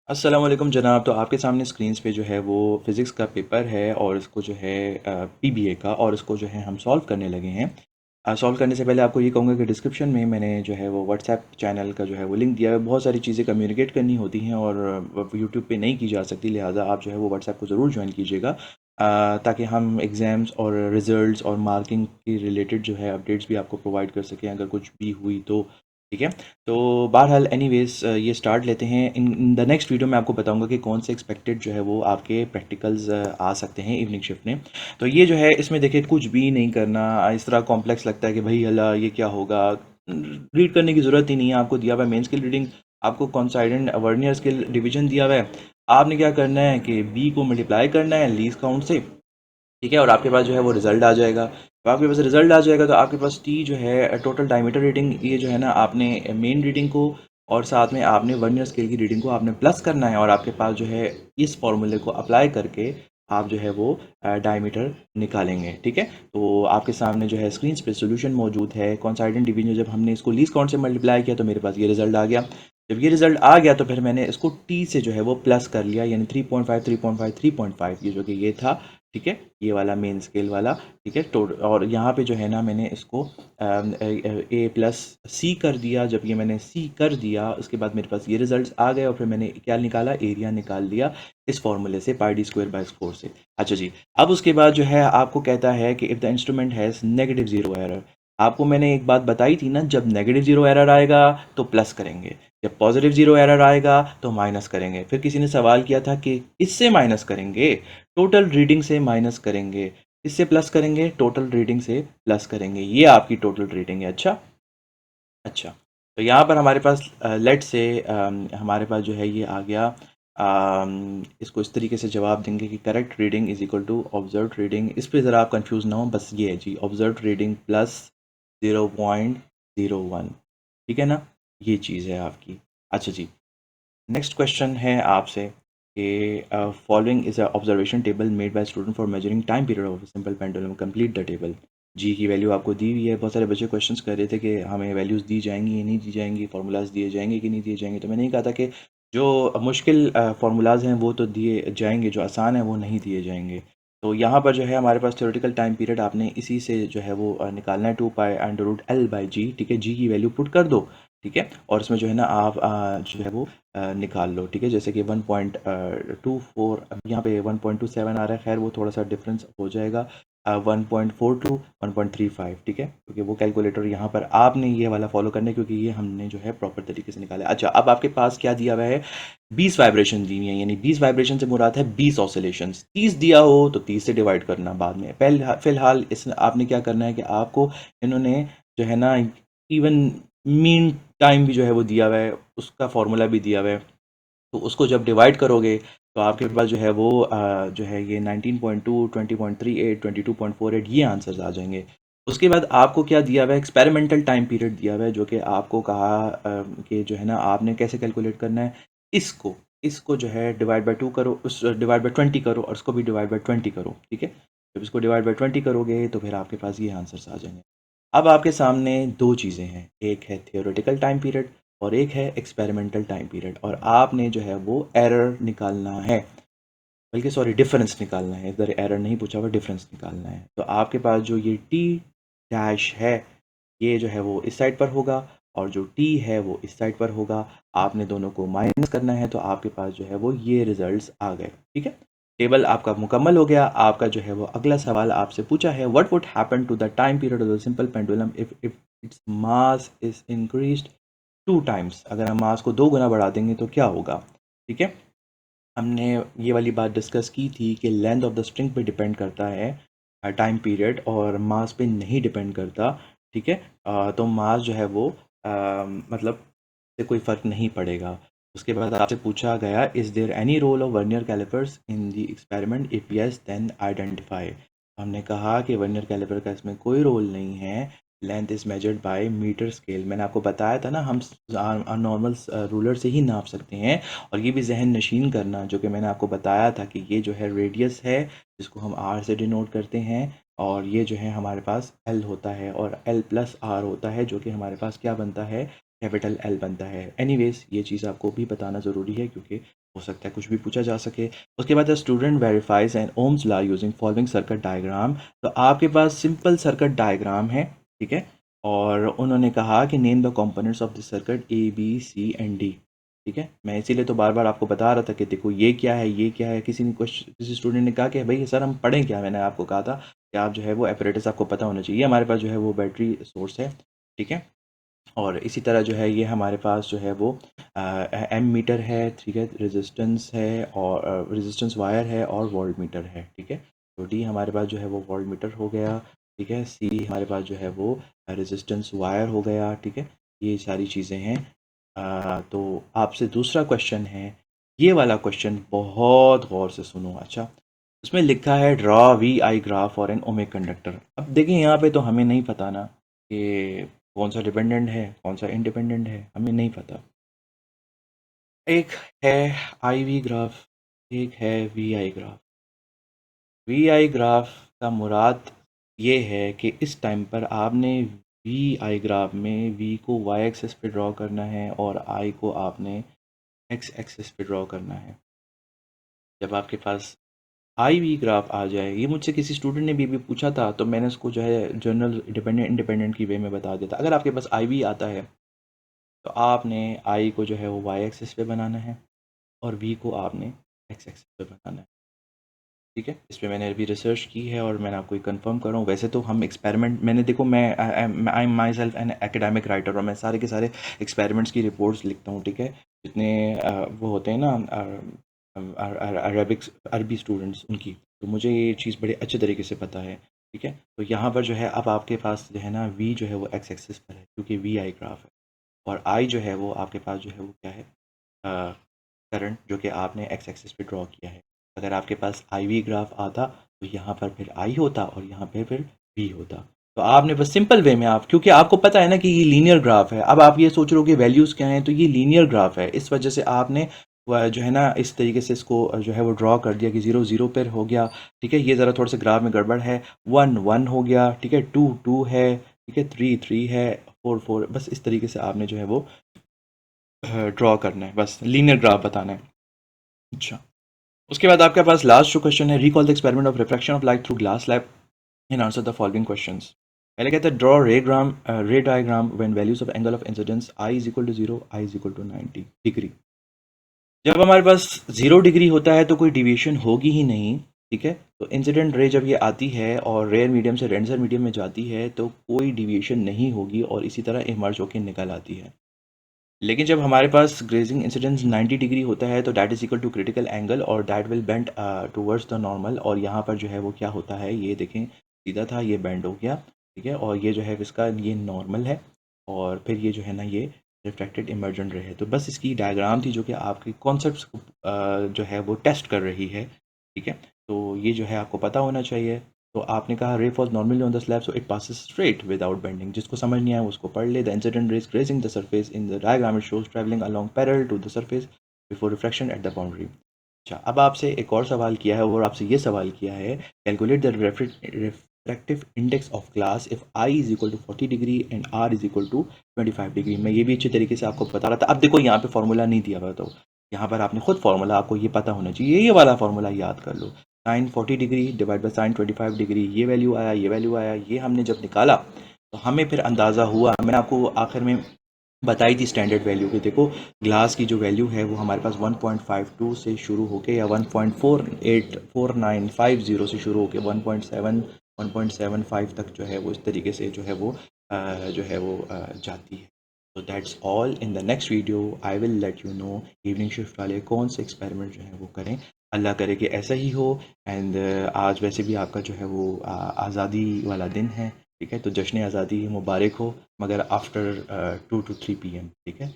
अस्सलाम वालेकुम जनाब। तो आपके सामने स्क्रीन्स पे जो है वो फ़िज़िक्स का पेपर है और इसको जो है पीबीए का, और इसको जो है हम सॉल्व करने लगे हैं। सॉल्व करने से पहले आपको ये कहूँगा कि डिस्क्रिप्शन में मैंने जो है वो व्हाट्सएप चैनल का जो है वो लिंक दिया है। बहुत सारी चीज़ें कम्युनिकेट करनी होती हैं और यूट्यूब पे नहीं की जा सकती, लिहाजा आप जो है वो व्हाट्सएप को ज़रूर ज्वाइन कीजिएगा, ताकि हम एग्ज़ाम्स और रिज़ल्ट्स और मार्किंग के रिलेटेड जो है अपडेट्स भी आपको प्रोवाइड कर सकें अगर कुछ भी हुई तो। ठीक है। तो बहरहाल एनीवेज़ ये स्टार्ट लेते हैं। इन द नेक्स्ट वीडियो मैं आपको बताऊंगा कि कौन से एक्सपेक्टेड जो है वो आपके प्रैक्टिकल्स आ सकते हैं इवनिंग शिफ्ट में। तो ये जो है इसमें देखिए कुछ भी नहीं करना, इस तरह कॉम्प्लेक्स लगता है कि भाई अल्लाह ये क्या होगा, रीड करने की ज़रूरत ही नहीं है। आपको दिया हुआ है मेन स्किल रीडिंग, आपको कॉन्साइडेंट वर्नियर स्किल डिवीजन दिया हुआ है। आपने क्या करना है कि बी को मल्टीप्लाई करना है लीस्ट काउंट से, ठीक है, और आपके पास जो है वो रिज़ल्ट आ जाएगा। तो आपके पास रिज़ल्ट आ जाएगा तो आपके पास टी जो है टोटल डायमीटर रीडिंग, ये जो है ना आपने मेन रीडिंग को और साथ में आपने वर्नियर स्केल की रीडिंग को आपने प्लस करना है, और आपके पास जो है इस फॉर्मूले को अप्लाई करके आप जो है वो डायमीटर निकालेंगे। ठीक है। तो आपके सामने जो है स्क्रीन पे सोल्यूशन मौजूद है। कॉन्साइडेंट डिवीजन जब हमने इसको लीस्ट काउंट से मल्टीप्लाई किया तो मेरे पास ये रिज़ल्ट आ गया। जब ये रिज़ल्ट आ गया तो फिर मैंने इसको टी से जो है वो प्लस कर लिया, यानी 3.5 3.5 3.5, ये जो कि ये था। ठीक है, ये वाला मेन स्केल वाला। ठीक है। तो और यहाँ पे जो है ना मैंने इसको ए प्लस सी कर दिया। जब ये मैंने सी कर दिया उसके बाद मेरे पास ये रिजल्ट्स आ गए और फिर मैंने क्या निकाला, एरिया निकाल दिया इस फॉर्मूले से, पाई डी स्क्वायर बाय स्क्वायर से। अच्छा जी, अब उसके बाद जो है आपको कहता है कि if the instrument has negative zero error. आपको मैंने एक बात बताई थी ना, जब नेगेटिव ज़ीरो एरर आएगा तो प्लस करेंगे, जब पॉजिटिव ज़ीरो एरर आएगा तो माइनस करेंगे। फिर किसी ने सवाल किया था कि इससे माइनस करेंगे, टोटल रीडिंग से माइनस करेंगे, इससे प्लस करेंगे, टोटल रीडिंग से प्लस करेंगे। ये आपकी टोटल रीडिंग है। अच्छा अच्छा। तो यहाँ पर हमारे पास लेट से हमारे पास जो है ये आ गया। इसको इस तरीके से जवाब देंगे कि correct reading is equal to observe reading. इस पे ज़रा आप कंफ्यूज ना हो, बस ये है जी, ऑब्जर्व रीडिंग प्लस 0.01। ठीक है ना, ये चीज़ है आपकी। अच्छा जी, नेक्स्ट क्वेश्चन है आपसे कि following is a observation table made by student for measuring time period of simple pendulum, complete the table. G की वैल्यू आपको दी हुई है। बहुत सारे बच्चे क्वेश्चंस कर रहे थे कि हमें वैल्यूज़ दी जाएंगी या नहीं दी जाएंगी, फार्मूलाज दिए जाएंगे कि नहीं दिए जाएंगे। तो मैंने ये कहा था कि जो मुश्किल फार्मूलाज हैं वो तो दिए जाएंगे, जो आसान है वो नहीं दिए जाएंगे। तो यहाँ पर जो है हमारे पास थ्योरेटिकल टाइम पीरियड आपने इसी से जो है वो निकालना है, 2 pi under root L by G. ठीक है, जी की वैल्यू पुट कर दो। ठीक है, और इसमें जो है ना आप जो है वो निकाल लो। ठीक है, जैसे कि 1.24, अब यहाँ पे 1.27 आ रहा है, खैर वो थोड़ा सा डिफरेंस हो जाएगा, 1.42 1.35। ठीक है, क्योंकि वो कैलकुलेटर यहाँ पर आपने ये वाला फॉलो करना है, क्योंकि ये हमने जो है प्रॉपर तरीके से निकाला है। अच्छा, अब आपके पास क्या दिया हुआ है, 20 वाइब्रेशन दी हुई है, यानी 20 वाइब्रेशन से मुराद है 20 ऑसिलेशन। 30 दिया हो तो 30 से डिवाइड करना बाद में। पहले फिलहाल इस आपने क्या करना है कि आपको इन्होंने जो है ना इवन मीन टाइम भी जो है वो दिया हुआ है, उसका फार्मूला भी दिया हुआ है। तो उसको जब डिवाइड करोगे तो आपके पास जो है वो जो है ये 19.2 20.38 22.48 ये आंसर्स आ जाएंगे। उसके बाद आपको क्या दिया हुआ है, एक्सपेरिमेंटल टाइम पीरियड दिया हुआ है, जो कि आपको कहा कि जो है ना आपने कैसे कैलकुलेट करना है। इसको इसको जो है डिवाइड बाय 2 करो, उस डिवाइड बाय 20 करो, और इसको भी डिवाइड बाय 20 करो। ठीक है, जब इसको डिवाइड बाय 20 करोगे तो फिर आपके पास ये आंसर्स आ जाएंगे। अब आपके सामने दो चीज़ें हैं, एक है थियोरेटिकल टाइम पीरियड और एक है एक्सपेरिमेंटल टाइम पीरियड, और आपने जो है वो एरर निकालना है, बल्कि सॉरी डिफरेंस निकालना है। इधर एरर नहीं पूछा हुआ, डिफरेंस निकालना है। तो आपके पास जो ये टी डैश है ये जो है वो इस साइड पर होगा, और जो टी है वो इस साइड पर होगा। आपने दोनों को माइनस करना है, तो आपके पास जो है वो ये रिजल्ट्स आ गए। ठीक है, टेबल आपका मुकम्मल हो गया। आपका जो है वो अगला सवाल आपसे पूछा है, what would happen to the time period of the simple pendulum if its mass is increased 2 times. अगर हम मास को 2 गुना बढ़ा देंगे तो क्या होगा। ठीक है, हमने ये वाली बात डिस्कस की थी कि लेंथ ऑफ द स्ट्रिंग पे डिपेंड करता है टाइम पीरियड, और मास पे नहीं डिपेंड करता। ठीक है, तो मास जो है वो मतलब से कोई फ़र्क नहीं पड़ेगा। उसके बाद आपसे पूछा गया, is there any role of vernier callipers in the experiment, if yes then identify. हमने कहा कि वर्नियर कैलिपर का इसमें कोई रोल नहीं है। Length is measured by metre scale. मैंने आपको बताया था ना, हम नॉर्मल रूलर से ही नाप सकते हैं। और ये भी जहन नशीन करना, जो कि मैंने आपको बताया था कि ये जो है रेडियस है, जिसको हम आर से डिनोट करते हैं, और ये जो है हमारे पास एल होता है, और एल प्लस आर होता है, जो कि हमारे पास क्या बनता है, कैपिटल एल बनता है। एनीवेज ये चीज़ आपको भी बताना ज़रूरी है क्योंकि हो सकता है कुछ भी पूछा जा सके। उसके बाद student verifies and Ohm's law using following circuit diagram. तो आपके पास सिंपल सर्किट डायग्राम है, ठीक है, और उन्होंने कहा कि name the components of the circuit A B C and D. ठीक है, मैं इसीलिए तो बार बार आपको बता रहा था कि देखो ये क्या है, ये क्या है। किसी स्टूडेंट ने कहा कि भाई सर हम पढ़ें क्या। मैंने आपको कहा था कि आप जो है वो एपरेटस आपको पता होना चाहिए। हमारे पास जो है वो बैटरी सोर्स है, ठीक है, और इसी तरह जो है ये हमारे पास जो है वो एम मीटर है, ठीक है, रेजिस्टेंस है और रेजिस्टेंस वायर है और वोल्ट मीटर है, ठीक है। तो डी हमारे पास जो है वो वोल्ट मीटर हो गया, ठीक है। सी हमारे पास जो है वो रेजिस्टेंस वायर हो गया, ठीक है। ये सारी चीज़ें हैं। तो आपसे दूसरा क्वेश्चन है, ये वाला क्वेश्चन बहुत गौर से सुनो। अच्छा, उसमें लिखा है ड्रॉ वी आई ग्राफ और एन ओमिक कंडक्टर। अब देखिए यहाँ पे तो हमें नहीं पता ना कि कौन सा डिपेंडेंट है कौन सा इंडिपेंडेंट है, हमें नहीं पता। एक है आई वी ग्राफ, एक है V I graph. V I graph का मुराद ये है कि इस टाइम पर आपने वी आई ग्राफ में वी को वाई एक्सिस पे ड्रॉ करना है और आई को आपने एक्स एक्सिस पे ड्रॉ करना है। जब आपके पास आई वी ग्राफ आ जाए, ये मुझसे किसी स्टूडेंट ने भी अभी पूछा था, तो मैंने उसको जो है जनरल डिपेंडेंट इंडिपेंडेंट की वे में बता दिया था। अगर आपके पास आई वी आता है तो आपने आई को जो है वो वाई एक्सिस पे बनाना है और वी को आपने एक्स एक्सिस पे बनाना है, ठीक है। इस पे मैंने अभी रिसर्च की है और मैंने आपको कंफर्म कर रहा हूँ। वैसे तो हम एक्सपेरिमेंट, मैंने देखो मैं I am my self an academic writer और मैं सारे के सारे एक्सपेरिमेंट्स की रिपोर्ट्स लिखता हूँ, ठीक है। जितने वो होते हैं ना अरबिक्स अरबी स्टूडेंट्स उनकी, तो मुझे ये चीज़ बड़े अच्छे तरीके से पता है, ठीक है। तो यहाँ पर जो है अब आपके पास जो है ना वी जो है वो एक्स एक्सिस पर है क्योंकि वी आई ग्राफ है, और आई जो है वो आपके पास जो है वो क्या है, करंट जो कि आपने एक्स एक्सिस पे ड्रॉ किया है। अगर आपके पास आई वी ग्राफ आता तो यहाँ पर फिर आई होता और यहाँ पर फिर वी होता। तो आपने बस सिंपल वे में, आप क्योंकि आपको पता है ना कि ये लीनियर ग्राफ है, अब आप ये सोच रहे हो कि वैल्यूज़ क्या हैं, तो ये लीनियर ग्राफ है, इस वजह से आपने जो है ना इस तरीके से इसको जो है वो ड्रॉ कर दिया कि 0 0 पर हो गया, ठीक है। ये ज़रा थोड़ा सा ग्राफ में गड़बड़ है। 1 1 हो गया, ठीक है, 2 2 है, ठीक है, 3 3 है, 4 4। बस इस तरीके से आपने जो है वो ड्रॉ करना है, बस लीनियर ग्राफ बताना है। अच्छा, उसके बाद आपके पास लास्ट जो क्वेश्चन है, recall the experiment of refraction of light through glass slab and answer the following questions. पहले कहते हैं draw ray diagram when values of angle of incidence i is equal to 0, i is equal to 90 degree. जब हमारे पास 0 degree होता है तो कोई deviation होगी ही नहीं, ठीक है। तो इंसिडेंट रे जब ये आती है और रेयर मीडियम से डेंसर मीडियम में जाती है तो कोई डिविएशन नहीं होगी और इसी तरह इमर्ज होकर निकल आती है। लेकिन जब हमारे पास ग्रेजिंग इंसिडेंस 90 डिग्री होता है तो that is equal to critical angle और that will bend towards the normal, और यहाँ पर जो है वो क्या होता है, ये देखें सीधा था, ये बेंड हो गया, ठीक है, और ये जो है इसका ये नॉर्मल है और फिर ये जो है ना ये रिफ्रैक्टेड इमर्जेंट रे है। तो बस इसकी डायग्राम थी जो कि आपके कॉन्सेप्ट्स को जो है वो टेस्ट कर रही है, ठीक है। तो ये जो है आपको पता होना चाहिए। तो आपने कहा ray falls normally on the slab so it passes straight without bending. जिसको समझ नहीं आया उसको पढ़ ले। The incident rays grazing the surface in the diagram it shows travelling along parallel to the surface before reflection at the boundary. अच्छा, अब आपसे एक और सवाल किया है और आपसे ये सवाल किया है calculate the refractive index of glass if i is equal to 40 degree and r is equal to 25 degree. मैं ये भी अच्छे तरीके से आपको बता रहा था। अब देखो यहाँ पे फॉर्मूला नहीं दिया हुआ, तो यहाँ पर आपने खुद फार्मूला आपको ये पता होना चाहिए, ये वाला फार्मूला याद कर लो। Sine 40 degree divide by sine 25 degree, ये वैल्यू आया, ये वैल्यू आया, ये हमने जब निकाला तो हमें फिर अंदाज़ा हुआ। मैंने आपको आखिर में बताई थी स्टैंडर्ड वैल्यू की। देखो ग्लास की जो वैल्यू है वो हमारे पास 1.52 से शुरू होके या 1.484950 से शुरू होके 1.7 1.75 तक जो है वो इस तरीके से जो है वो जो है वो जाती है। तो that's all. In the next video I will let you know evening shift वाले कौन से एक्सपेरिमेंट जो है वो करें। अल्लाह करे कि ऐसा ही हो। एंड आज वैसे भी आपका जो है वो आज़ादी वाला दिन है, ठीक है। तो जश्न आज़ादी मुबारक हो, मगर आफ्टर 2 to 3 PM, ठीक है।